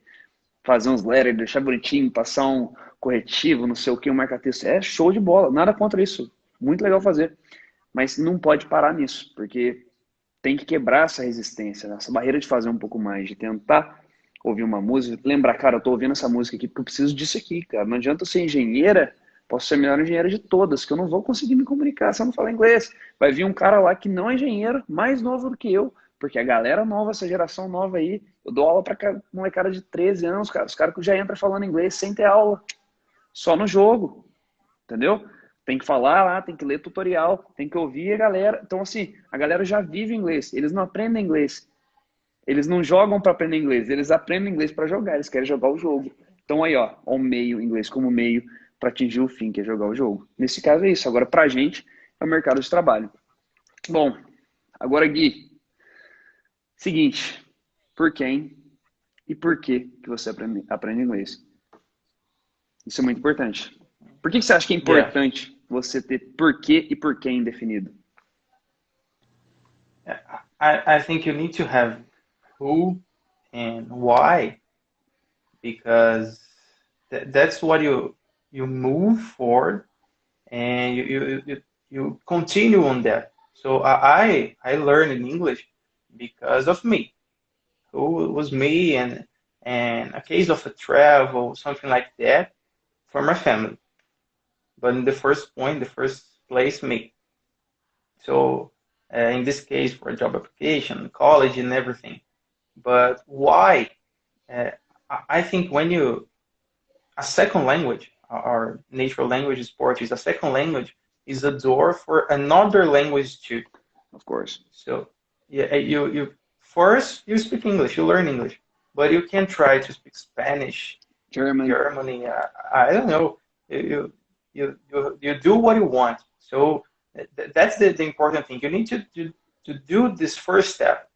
fazer uns letters, deixar bonitinho, passar um corretivo, não sei o quê, um marca-texto. É show de bola, nada contra isso. Muito legal fazer. Mas não pode parar nisso, porque tem que quebrar essa resistência, essa barreira de fazer um pouco mais, de tentar ouvir uma música, lembrar, cara, eu tô ouvindo essa música aqui porque eu preciso disso aqui, cara. Não adianta eu ser engenheira, posso ser a melhor engenheira de todas, que eu não vou conseguir me comunicar se eu não falar inglês. Vai vir um cara lá que não é engenheiro, mais novo do que eu, porque a galera nova, essa geração nova aí, eu dou aula pra molecada de 13 anos, cara. Os caras que já entram falando inglês sem ter aula, só no jogo, entendeu? Tem que falar lá, tem que ler tutorial, tem que ouvir a galera. Então, assim, a galera já vive inglês, eles não aprendem inglês. Eles não jogam para aprender inglês, eles aprendem inglês para jogar, eles querem jogar o jogo. Então aí, ó, o meio, inglês como meio para atingir o fim, que é jogar o jogo. Nesse caso é isso. Agora, pra gente, é o mercado de trabalho. Bom, agora, Gui, seguinte, por quem e por que você aprende inglês? Isso é muito importante. Por que você acha que é importante você ter porquê e por quem definido? I think you need to have who and why, because that's what you move forward, and you continue on that. So I learned in English because of me, who was me, and a case of a travel, something like that, for my family. But in the first place, me. So in this case, for a job application, college, and everything. But why? I think when a second language, our natural language is Portuguese, a second language is a door for another language too. Of course. So yeah, you first you speak English, you learn English, but you can try to speak Spanish, Germany. I don't know. You do what you want. So that's the important thing. You need to do this first step,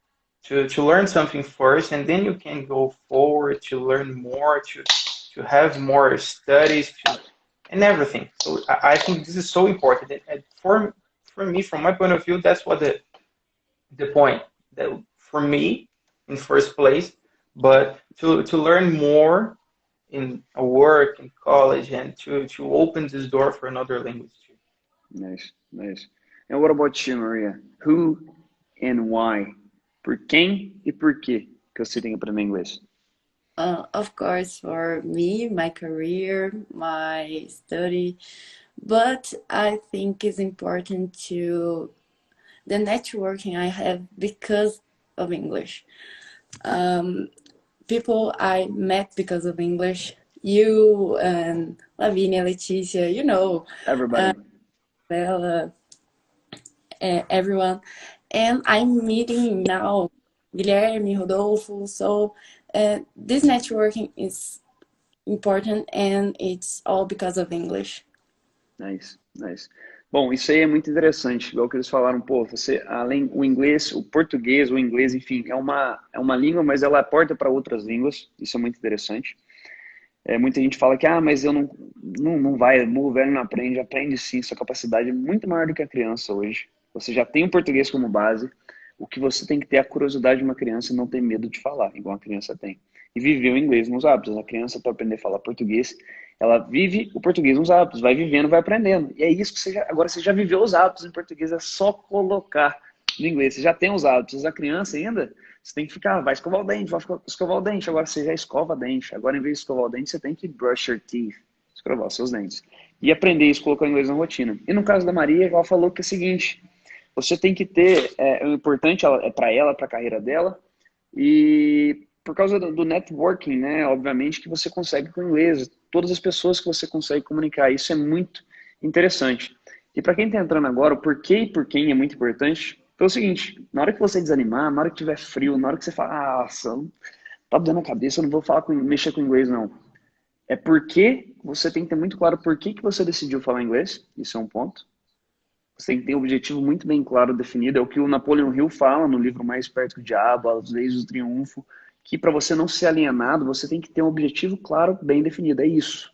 to learn something first, and then you can go forward to learn more, to have more studies, and everything. So I think this is so important. And for me, from my point of view, that's what the point. That for me, in first place, but to learn more in a work, in college, and to open this door for another language too. Nice, nice. And what about you, Maria? Who and why? Por quem e por quê que você tem que aprender inglês? Of course, for me, my career, my study, but I think it's important to the networking I have, because of English. People I met because of English. You and Lavinia, Leticia, you know, Everybody. Bella, everyone. And I'm meeting now Guilherme, Rodolfo. So this networking is important and it's all because of English. Nice, nice. Bom, isso aí é muito interessante, igual que eles falaram, pô, você, além o inglês, o português, o inglês, enfim, é uma língua, mas ela é a porta para outras línguas, isso é muito interessante. Muita gente fala que, mas eu não vai, burro velho não aprende, aprende sim, sua capacidade é muito maior do que a criança hoje. Você já tem o português como base, o que você tem que ter é a curiosidade de uma criança e não ter medo de falar, igual a criança tem. E viver o inglês nos hábitos. A criança, para aprender a falar português, ela vive o português nos hábitos, vai vivendo, vai aprendendo. E é isso que agora você já viveu os hábitos em português, é só colocar no inglês. Você já tem os hábitos. A criança ainda, você tem que ficar, vai escovar o dente, vai escovar o dente. Agora você já escova dente. Agora, em vez de escovar o dente, você tem que brush your teeth, escovar os seus dentes. E aprender isso, colocar o inglês na rotina. E no caso da Maria, ela falou que é o seguinte, você tem que ter, o importante é para ela, para a carreira dela, e por causa do networking, né, obviamente que você consegue com o inglês, todas as pessoas que você consegue comunicar, isso é muito interessante. E para quem está entrando agora, o porquê e por quem é muito importante, então é o seguinte, na hora que você desanimar, na hora que tiver frio, na hora que você fala, tá dando a cabeça, eu não vou mexer com inglês não. É porque você tem que ter muito claro por que você decidiu falar inglês, isso é um ponto. Você tem que ter um objetivo muito bem claro, definido. É o que o Napoleon Hill fala no livro Mais Perto do Diabo, As Leis do Triunfo, que para você não ser alienado, você tem que ter um objetivo claro, bem definido. É isso.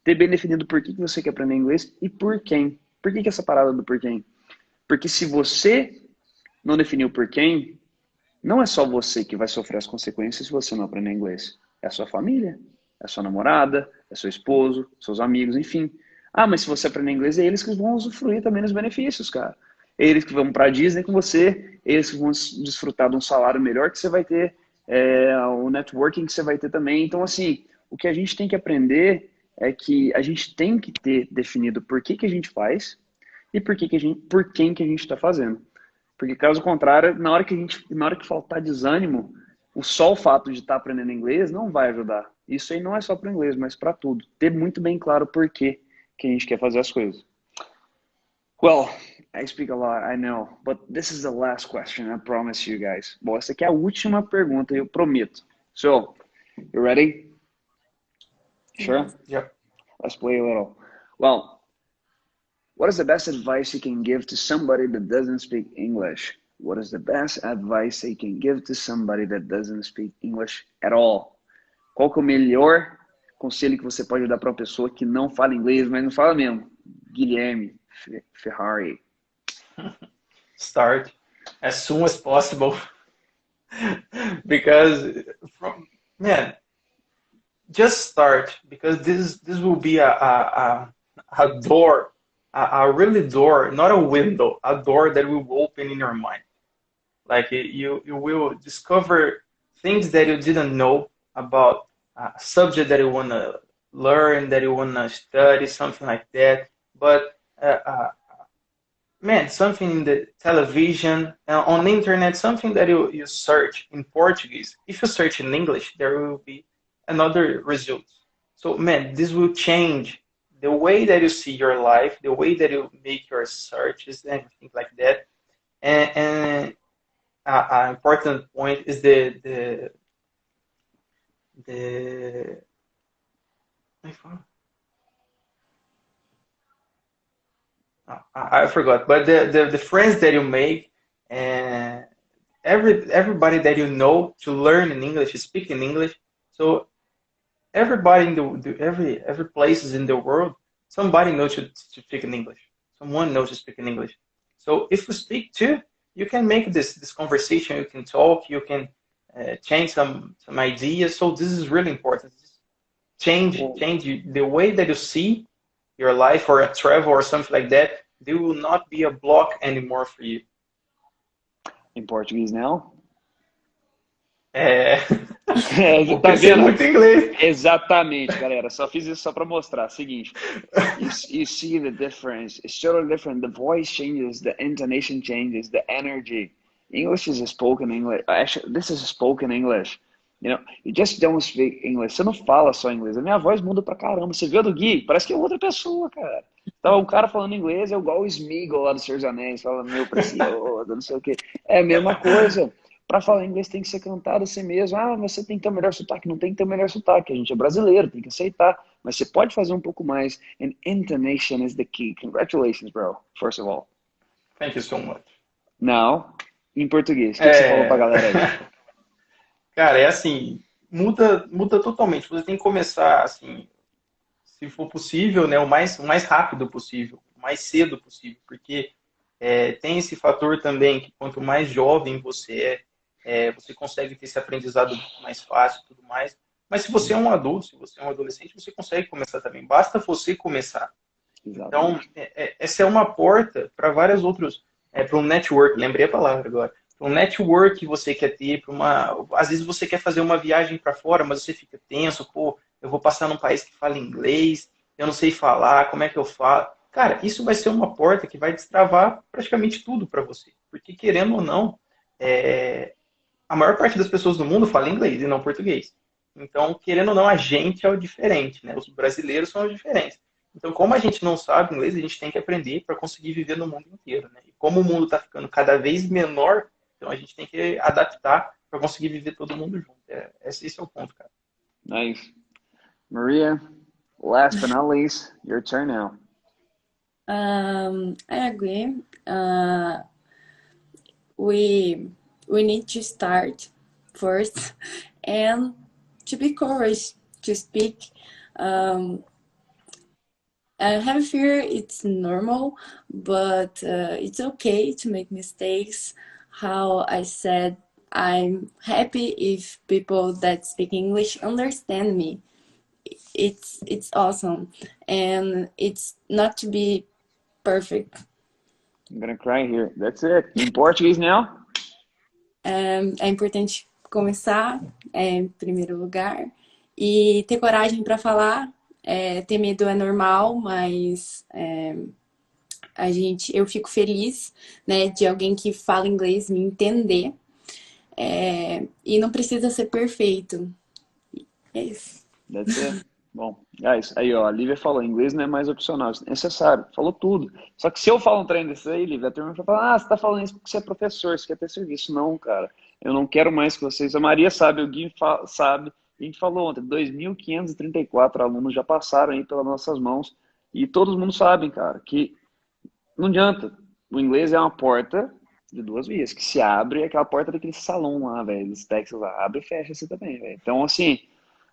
Ter bem definido por que você quer aprender inglês e por quem. Por que essa parada do por quem? Porque se você não definiu por quem, não é só você que vai sofrer as consequências se você não aprender inglês. É a sua família, é a sua namorada, é seu esposo, seus amigos, enfim. Mas se você aprender inglês, é eles que vão usufruir também dos benefícios, cara. É eles que vão para a Disney com você, eles que vão desfrutar de um salário melhor que você vai ter, o networking que você vai ter também. Então, assim, o que a gente tem que aprender é que a gente tem que ter definido por que a gente faz e por quem que a gente está fazendo. Porque, caso contrário, na hora que faltar desânimo, só o fato de estar aprendendo inglês não vai ajudar. Isso aí não é só para o inglês, mas para tudo. Ter muito bem claro por que a gente quer fazer as coisas. Well, I speak a lot, I know, but this is the last question, I promise you guys. Bom, essa aqui é a última pergunta, eu prometo. So, you ready? Sure? Yep. Let's play a little. Well, what is the best advice you can give to somebody that doesn't speak English? What is the best advice you can give to somebody that doesn't speak English at all? Qual que é o melhor conselho que você pode dar para uma pessoa que não fala inglês, mas não fala mesmo? Guilherme Ferrari. Start as soon as possible. Because, just start, because this will be a door, a really door, not a window, a door that will open in your mind. Like you will discover things that you didn't know about a subject that you want to learn, that you want to study, something like that. But something in the television, on the internet, something that you search in Portuguese. If you search in English, there will be another result. So, this will change the way that you see your life, the way that you make your searches and things like that. And an important point is I forgot, but the friends that you make and everybody that you know to learn in English, speak in English. So everybody in every places in the world, somebody knows to speak in English. Someone knows to speak in English. So if you speak too, you can make this conversation. You can talk. You can change some ideas. So this is really important. Change the way that you see your life or a travel or something like that. There will not be a block anymore for you. Em português, não? Tá vendo? Muito inglês. Exatamente, galera. Só fiz isso só para mostrar. Seguinte, you see the difference. It's totally different. The voice changes, the intonation changes, the energy. English is a spoken English. Actually, this is a spoken English. You know, you just don't speak English. Você não fala só inglês. A minha voz muda pra caramba. Você viu a do Gui? Parece que é outra pessoa, cara. Então, o cara falando inglês é igual o Smeagol lá do Senhor dos Anéis, falando meu precioso, não sei o quê. É a mesma coisa. Para falar inglês tem que ser cantado assim mesmo. Ah, você tem que ter o melhor sotaque. Não tem que ter o melhor sotaque. A gente é brasileiro, tem que aceitar. Mas você pode fazer um pouco mais. And intonation is the key. Congratulations, bro. First of all. Thank you so much. Now, em português. O que você falou pra galera aí? Cara, é assim, muda totalmente. Você tem que começar, assim, se for possível, né, o mais rápido possível, o mais cedo possível, porque tem esse fator também que quanto mais jovem você você consegue ter esse aprendizado mais fácil e tudo mais. Mas se você é um adulto, se você é um adolescente, você consegue começar também. Basta você começar. Então, essa é uma porta para vários outros, para um network, lembrei a palavra agora. Para um network que você quer ter, às vezes você quer fazer uma viagem para fora, mas você fica tenso, pô, eu vou passar num país que fala inglês, eu não sei falar, como é que eu falo? Cara, isso vai ser uma porta que vai destravar praticamente tudo para você. Porque, querendo ou não, a maior parte das pessoas do mundo fala inglês e não português. Então, querendo ou não, a gente é o diferente, né? Os brasileiros são os diferentes. Então, como a gente não sabe inglês, a gente tem que aprender para conseguir viver no mundo inteiro, né? E como o mundo está ficando cada vez menor, então a gente tem que adaptar para conseguir viver todo mundo junto. Esse é o ponto, cara. Nice. Maria, last but not least, your turn now. I agree. We need to start first and to be courage to speak. Have fear, it's normal, but it's okay to make mistakes. How I said, I'm happy if people that speak English understand me. It's awesome, and it's not to be perfect. I'm gonna cry here. That's it. In Portuguese now? É importante começar em primeiro lugar e ter coragem para falar. Ter medo é normal, mas eu fico feliz, né, de alguém que fala inglês me entender. E não precisa ser perfeito. É isso. That's it. Bom, guys, aí ó, a Lívia falou, inglês não é mais opcional, é necessário, falou tudo. Só que se eu falo um trem desse aí, Lívia, a turma vai falar, você tá falando isso porque você é professor, você quer ter serviço. Não, cara, eu não quero mais que vocês, a Maria sabe, o Gui sabe, a gente falou ontem, 2.534 alunos já passaram aí pelas nossas mãos, e todo mundo sabe, cara, que não adianta, o inglês é uma porta de duas vias, que se abre, é aquela porta daquele salão lá, velho, dos Texas lá, abre e fecha assim também, velho. Então, assim,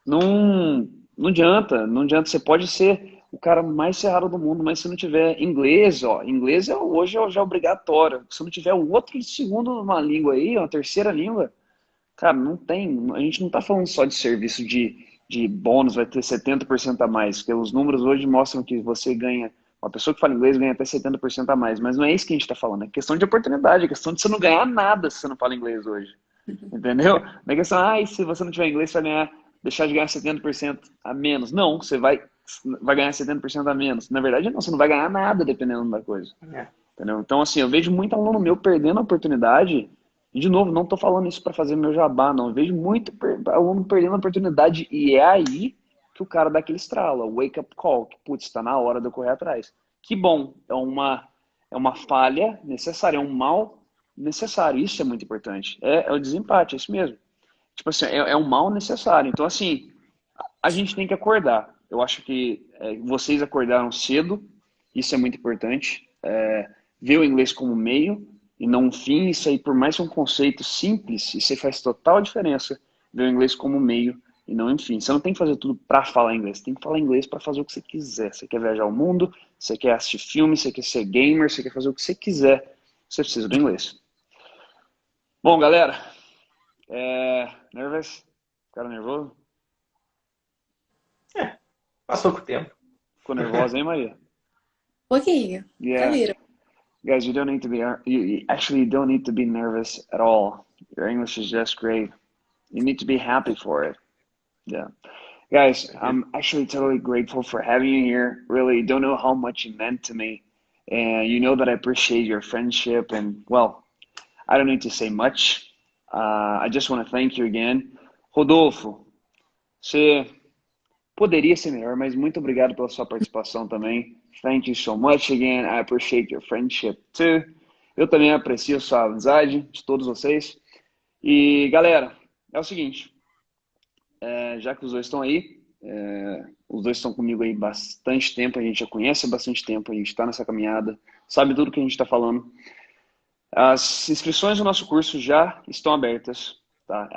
não adianta, você pode ser o cara mais cerrado do mundo, mas se não tiver inglês, ó, inglês hoje já é obrigatório. Se não tiver o outro segundo uma língua aí, uma terceira língua, cara, não tem, a gente não tá falando só de serviço de bônus, vai ter 70% a mais, porque os números hoje mostram que você ganha, uma pessoa que fala inglês ganha até 70% a mais, mas não é isso que a gente tá falando, é questão de oportunidade, é questão de você não ganhar nada se você não fala inglês hoje, entendeu? Não é questão, se você não tiver inglês, você vai deixar de ganhar 70% a menos. Não, você vai ganhar 70% a menos. Na verdade, não, você não vai ganhar nada dependendo da coisa. Entendeu? Então, assim, eu vejo muito aluno meu perdendo a oportunidade. E, de novo, não estou falando isso para fazer meu jabá, não. Eu vejo muito aluno perdendo a oportunidade. E é aí que o cara dá aquele estralo, o wake up call, que, putz, está na hora de eu correr atrás. Que bom, é uma falha necessária, é um mal necessário. Isso é muito importante. É o desempate, é isso mesmo. Tipo assim, é um mal necessário. Então, assim, a gente tem que acordar. Eu acho que vocês acordaram cedo, isso é muito importante. Ver o inglês como meio e não um fim, isso aí, por mais que um conceito simples, isso aí faz total diferença. Ver o inglês como meio e não um fim. Você não tem que fazer tudo para falar inglês, você tem que falar inglês para fazer o que você quiser. Você quer viajar o mundo, você quer assistir filme, você quer ser gamer, você quer fazer o que você quiser, você precisa do inglês. Bom, galera, nervous? Ficaram nervoso? Passou com o tempo. Ficou nervosa, hein, Maria? Pouquinho. Yeah. Cadeira. Guys, you don't need to be, you actually don't need to be nervous at all. Your English is just great. You need to be happy for it. Yeah. Guys, I'm actually totally grateful for having you here. Really, don't know how much you meant to me. And you know that I appreciate your friendship. And, well, I don't need to say much. I just want to thank you again. Rodolfo, você poderia ser melhor, mas muito obrigado pela sua participação também. Thank you so much again. I appreciate your friendship too. Eu também aprecio sua amizade de todos vocês. E galera, é o seguinte, já que os dois estão aí, os dois estão comigo aí bastante tempo, a gente já conhece há bastante tempo, a gente está nessa caminhada, sabe tudo que a gente está falando. As inscrições do nosso curso já estão abertas, tá?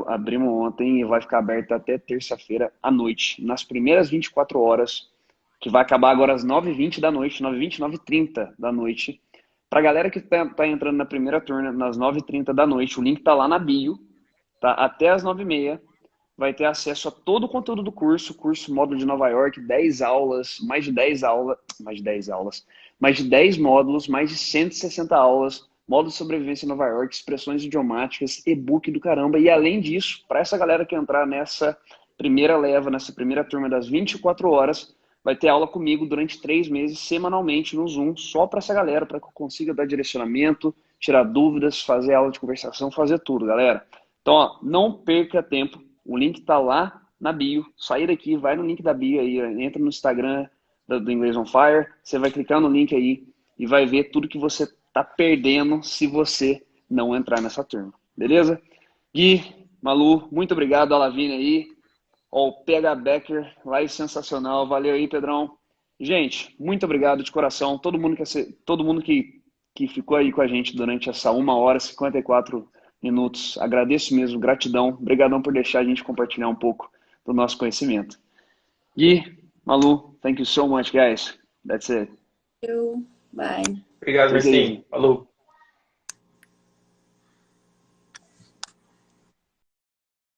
Abrimos ontem e vai ficar aberta até terça-feira à noite, nas primeiras 24 horas, que vai acabar agora às 9h20 da noite, 9h20, 9h30 da noite. Pra galera que tá entrando na primeira turma, nas 9h30 da noite, o link tá lá na bio, tá? Até às 9h30, vai ter acesso a todo o conteúdo do curso módulo de Nova York, 10 aulas, mais de 10 módulos, mais de 160 aulas, módulo de sobrevivência em Nova York, expressões idiomáticas, e-book do caramba. E além disso, para essa galera que entrar nessa primeira leva, nessa primeira turma das 24 horas, vai ter aula comigo durante 3 meses, semanalmente, no Zoom, só para essa galera, para que eu consiga dar direcionamento, tirar dúvidas, fazer aula de conversação, fazer tudo, galera. Então, ó, não perca tempo. O link tá lá na bio. Sair daqui, vai no link da bio aí, entra no Instagram do Inglês on Fire, você vai clicar no link aí e vai ver tudo que você tá perdendo se você não entrar nessa turma. Beleza? Gui, Malu, muito obrigado, a Lavínia aí. Ó, o PH Becker, live sensacional. Valeu aí, Pedrão. Gente, muito obrigado de coração. Todo mundo que ficou aí com a gente durante essa 1h e 54 minutos. Agradeço mesmo, gratidão. Obrigadão por deixar a gente compartilhar um pouco do nosso conhecimento. Gui, Malu, thank you so much, guys. That's it. You. Bye. Obrigado, Marcinho. Falou.